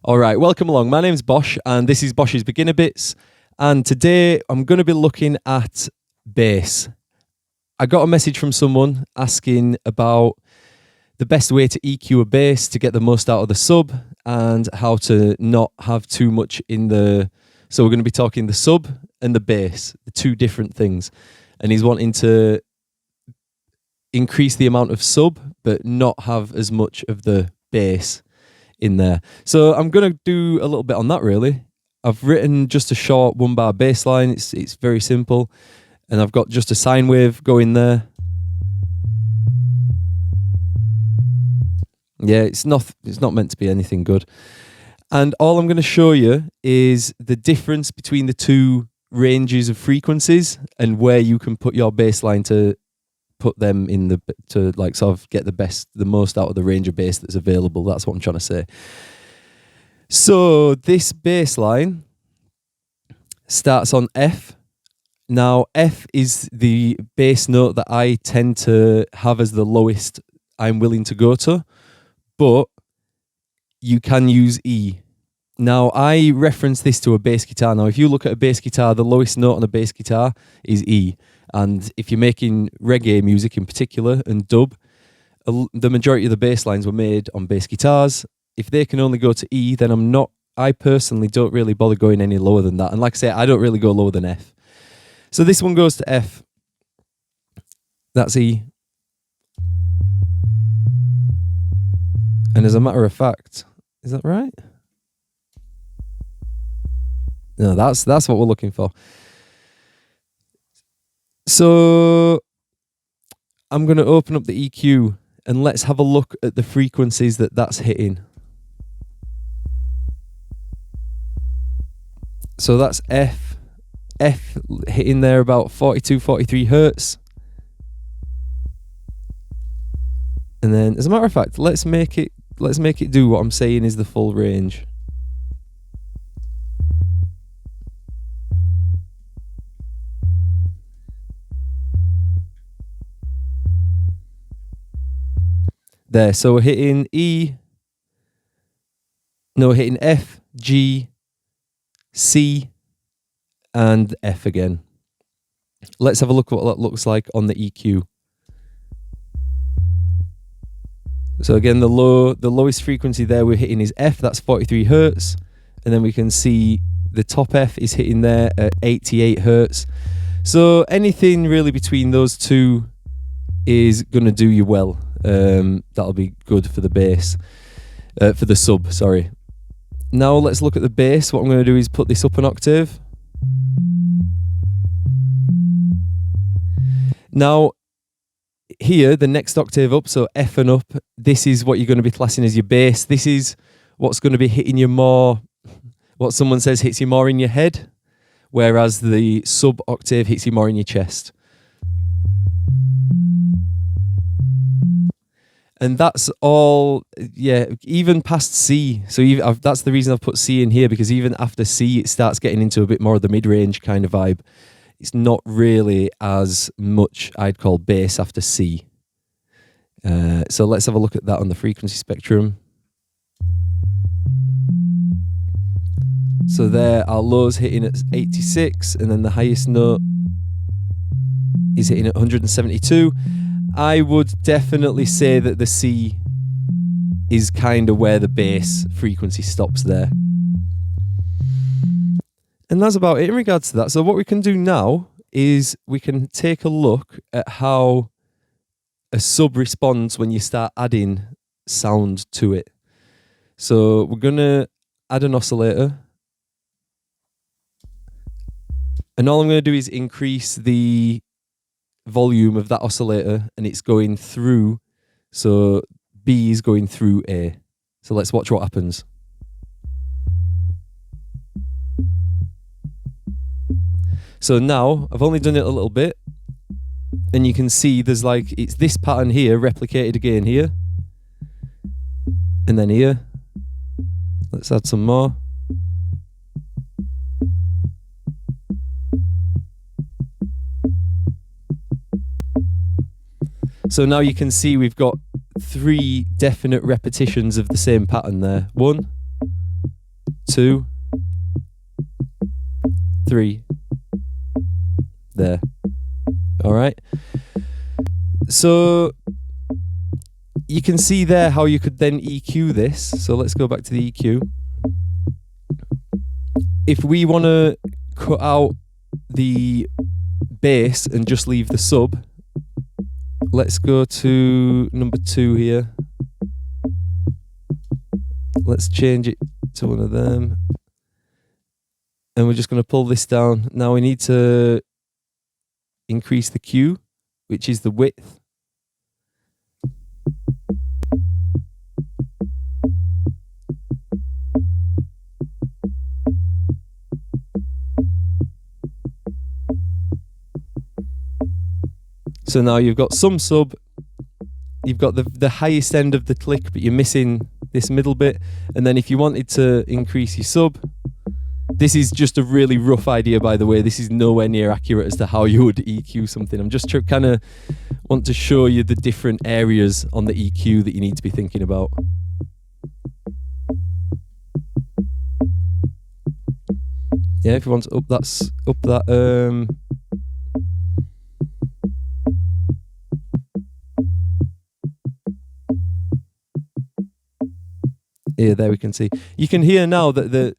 All right, welcome along. My name's Bosh, and this is Bosh's Beginner Bits. And today I'm going to be looking at bass. I got a message from someone asking about the best way to EQ a bass to get the most out of the sub and how to not have too much in the... So we're going to be talking the sub and the bass, the two different things. And he's wanting to increase the amount of sub, but not have as much of the bass in there. So I'm going to do a little bit on that, really. I've written just a short 1-bar bass line. It's very simple. And I've got just a sine wave going there. Yeah, it's not meant to be anything good. And all I'm going to show you is the difference between the two ranges of frequencies and where you can put your bass line to put them in to like sort of get the most out of the range of bass that's available. That's what I'm trying to say. So this bass line starts on F. Now F is the bass note that I tend to have as the lowest I'm willing to go to, but you can use E. Now I reference this to a bass guitar. Now if you look at a bass guitar, the lowest note on a bass guitar is E. And if you're making reggae music in particular and dub, the majority of the bass lines were made on bass guitars. If they can only go to E, then I personally don't really bother going any lower than that. And like I say, I don't really go lower than F. So this one goes to F. That's E. And as a matter of fact, is that right? No, that's what we're looking for. So I'm going to open up the EQ and let's have a look at the frequencies that's hitting. So that's F. F hitting there about 42, 43 hertz. And then, as a matter of fact, let's make it do what I'm saying is the full range. There, so we're hitting hitting F, G, C, and F again. Let's have a look at what that looks like on the EQ. So again, the lowest frequency there we're hitting is F, that's 43 hertz, and then we can see the top F is hitting there at 88 hertz. So anything really between those two is going to do you well. That'll be good for the bass, for the sub, sorry. Now let's look at the bass. What I'm going to do is put this up an octave. Now, here, the next octave up, so F and up, this is what you're going to be classing as your bass. This is what's going to be hitting you more, what someone says hits you more in your head, whereas the sub octave hits you more in your chest. And that's all, yeah, even past C. So that's the reason I've put C in here, because even after C, it starts getting into a bit more of the mid-range kind of vibe. It's not really as much I'd call bass after C. So let's have a look at that on the frequency spectrum. So there, our low's hitting at 86, and then the highest note is hitting at 172. I would definitely say that the C is kind of where the bass frequency stops there. And that's about it in regards to that. So what we can do now is we can take a look at how a sub responds when you start adding sound to it. So we're going to add an oscillator. And all I'm going to do is increase the volume of that oscillator, and it's going through, so B is going through A. So let's watch what happens. So now I've only done it a little bit, and you can see there's it's this pattern here replicated again here, and then here. Let's add some more. So now you can see we've got 3 definite repetitions of the same pattern there. 1, 2, 3. There. All right. So you can see there how you could then EQ this. So let's go back to the EQ. If we want to cut out the bass and just leave the sub, let's go to number 2 here. Let's change it to one of them. And we're just going to pull this down. Now we need to increase the Q, which is the width. So now you've got some sub, you've got the highest end of the click, but you're missing this middle bit. And then if you wanted to increase your sub, this is just a really rough idea, by the way. This is nowhere near accurate as to how you would EQ something. I'm just kind of want to show you the different areas on the EQ that you need to be thinking about. Yeah, if you want to up that yeah, there we can see. You can hear now that the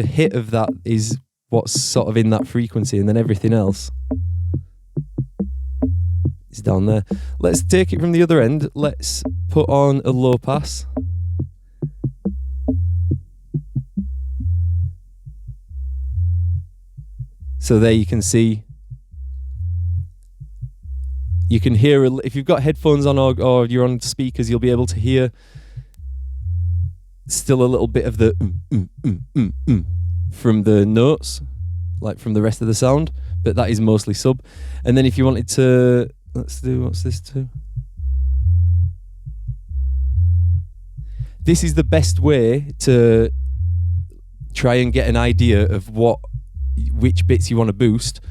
hit of that is what's sort of in that frequency, and then everything else is down there. Let's take it from the other end. Let's put on a low pass. So there you can see. You can hear, if you've got headphones on or you're on speakers, you'll be able to hear still a little bit of the from the notes, like from the rest of the sound, but that is mostly sub. And then if you wanted to, let's do, what's this too? This is the best way to try and get an idea of which bits you want to boost.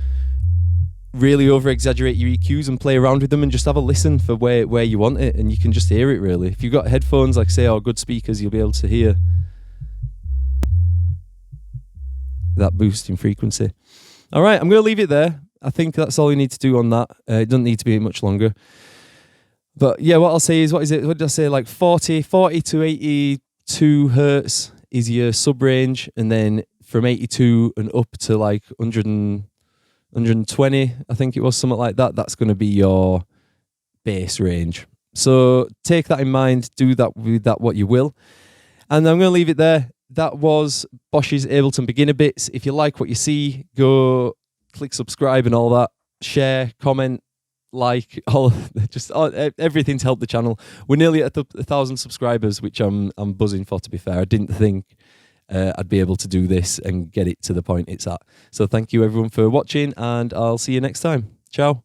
Really over exaggerate your EQs and play around with them and just have a listen for where you want it, and you can just hear it really. If you've got headphones, like say, or good speakers, you'll be able to hear that boost in frequency. All right, I'm going to leave it there. I think that's all you need to do on that. It doesn't need to be much longer. But yeah, what I'll say is, what did I say? Like 40 to 82 hertz is your sub range, and then from 82 and up to like 120, I think it was, something like that. That's going to be your bass range. So take that in mind, do that with that what you will. And I'm going to leave it there. That was Bosh's Ableton beginner bits. If you like what you see, go click subscribe and all that. Share, comment, like, everything to help the channel. We're nearly at 1,000 subscribers, which I'm buzzing for, to be fair. I didn't think I'd be able to do this and get it to the point it's at. So thank you everyone for watching, and I'll see you next time. Ciao.